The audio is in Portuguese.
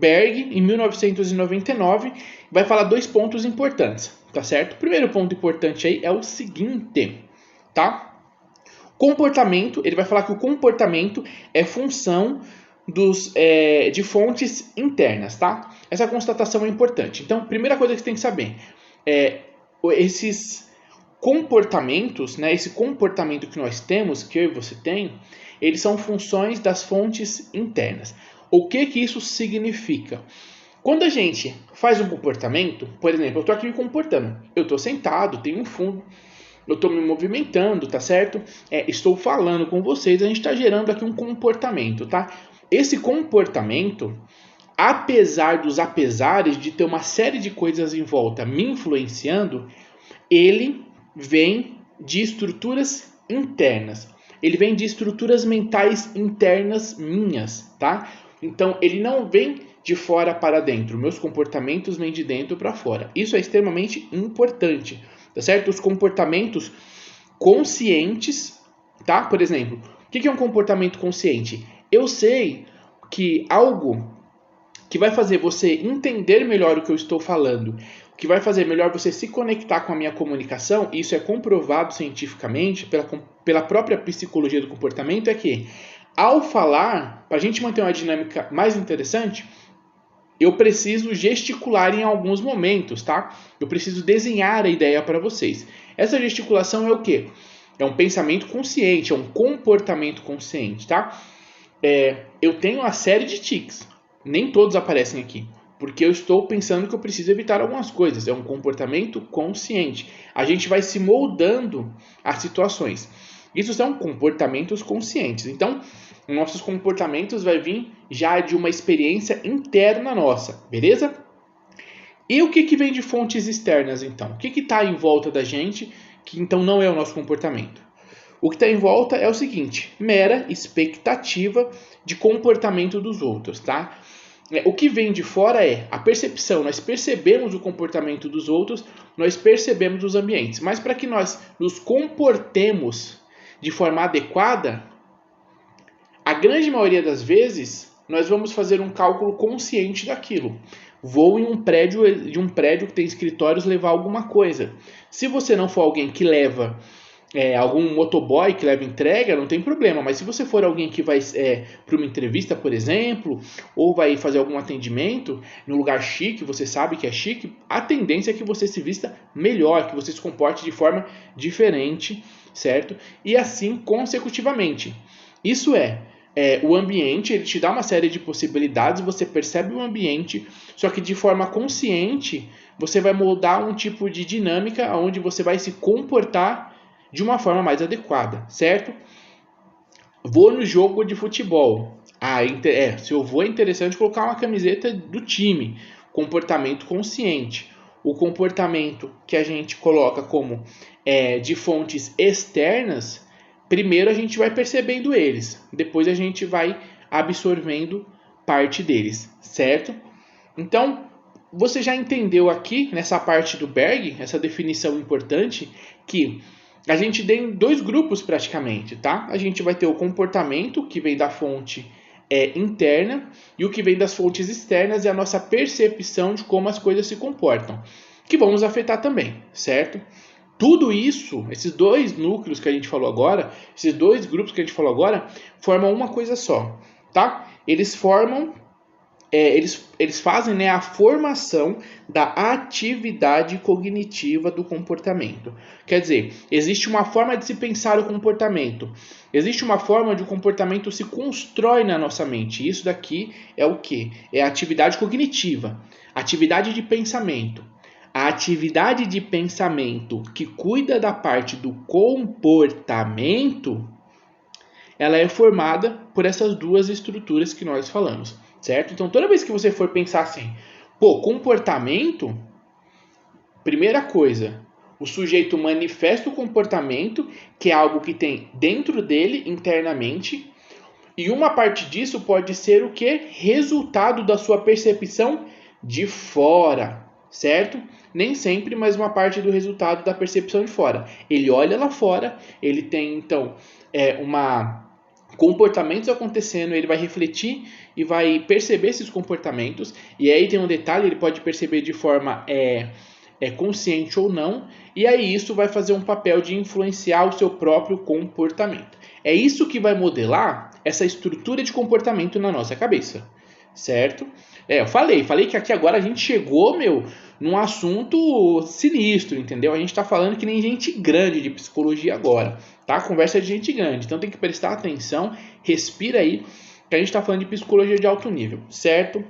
Berg, em 1999, vai falar 2 pontos importantes, tá certo? O primeiro ponto importante aí é o seguinte, tá? Comportamento, ele vai falar que o comportamento é função de fontes internas, tá? Essa constatação é importante. Então, primeira coisa que você tem que saber esses comportamentos, né, esse comportamento que nós temos, que eu e você tem, eles são funções das fontes internas. O que isso significa? Quando a gente faz um comportamento, por exemplo, eu estou aqui me comportando, eu estou sentado, tenho um fundo, eu estou me movimentando, tá certo? Estou falando com vocês, a gente está gerando aqui um comportamento, tá? Esse comportamento, apesar dos apesares de ter uma série de coisas em volta me influenciando, ele vem de estruturas internas. Ele vem de estruturas mentais internas minhas, tá? Então, ele não vem de fora para dentro. Meus comportamentos vêm de dentro para fora. Isso é extremamente importante, tá certo? Os comportamentos conscientes, tá? Por exemplo, o que é um comportamento consciente? Eu sei que algo que vai fazer você entender melhor o que eu estou falando, que vai fazer melhor você se conectar com a minha comunicação, e isso é comprovado cientificamente pela própria psicologia do comportamento, é que ao falar, para a gente manter uma dinâmica mais interessante, eu preciso gesticular em alguns momentos, tá? Eu preciso desenhar a ideia para vocês. Essa gesticulação é o quê? É um pensamento consciente, é um comportamento consciente, tá? Eu tenho uma série de tics, nem todos aparecem aqui, porque eu estou pensando que eu preciso evitar algumas coisas. É um comportamento consciente. A gente vai se moldando às situações. Isso são comportamentos conscientes. Então, nossos comportamentos vai vir já de uma experiência interna nossa, beleza? E o que vem de fontes externas, então? O que está em volta da gente, que então não é o nosso comportamento? O que está em volta é o seguinte, mera expectativa de comportamento dos outros, tá? O que vem de fora é a percepção. Nós percebemos o comportamento dos outros, nós percebemos os ambientes. Mas para que nós nos comportemos de forma adequada, a grande maioria das vezes, nós vamos fazer um cálculo consciente daquilo. Vou em um prédio que tem escritórios levar alguma coisa. Se você não for alguém que leva algum motoboy que leva entrega, não tem problema. Mas se você for alguém que vai para uma entrevista, por exemplo, ou vai fazer algum atendimento num lugar chique, você sabe que é chique, a tendência é que você se vista melhor, que você se comporte de forma diferente, certo? E assim consecutivamente. Isso o ambiente, ele te dá uma série de possibilidades, você percebe o ambiente, só que de forma consciente, você vai moldar um tipo de dinâmica onde você vai se comportar de uma forma mais adequada, certo? Vou no jogo de futebol. Se eu vou, é interessante colocar uma camiseta do time. Comportamento consciente. O comportamento que a gente coloca como de fontes externas, primeiro a gente vai percebendo eles, depois a gente vai absorvendo parte deles, certo? Então, você já entendeu aqui, nessa parte do Berg, essa definição importante, que a gente tem 2 grupos praticamente, tá? A gente vai ter o comportamento que vem da fonte interna e o que vem das fontes externas é a nossa percepção de como as coisas se comportam, que vão nos afetar também, certo? Tudo isso, esses 2 núcleos que a gente falou agora, esses 2 grupos que a gente falou agora, formam uma coisa só, tá? Eles formam eles fazem a formação da atividade cognitiva do comportamento. Quer dizer, existe uma forma de se pensar o comportamento. Existe uma forma de o comportamento se constrói na nossa mente. Isso daqui é o quê? É a atividade cognitiva, atividade de pensamento. A atividade de pensamento que cuida da parte do comportamento, ela é formada por essas 2 estruturas que nós falamos. Certo? Então, toda vez que você for pensar assim, comportamento, primeira coisa, o sujeito manifesta o comportamento, que é algo que tem dentro dele, internamente, e uma parte disso pode ser o que? Resultado da sua percepção de fora, certo? Nem sempre, mas uma parte do resultado da percepção de fora. Ele olha lá fora, ele tem, então, uma comportamentos acontecendo, ele vai refletir e vai perceber esses comportamentos. E aí tem um detalhe, ele pode perceber de forma consciente ou não, e aí isso vai fazer um papel de influenciar o seu próprio comportamento. É isso que vai modelar essa estrutura de comportamento na nossa cabeça, certo? Eu falei que aqui agora a gente chegou, num assunto sinistro, entendeu? A gente está falando que nem gente grande de psicologia agora, tá? Conversa de gente grande, então tem que prestar atenção, respira aí, que a gente está falando de psicologia de alto nível, certo?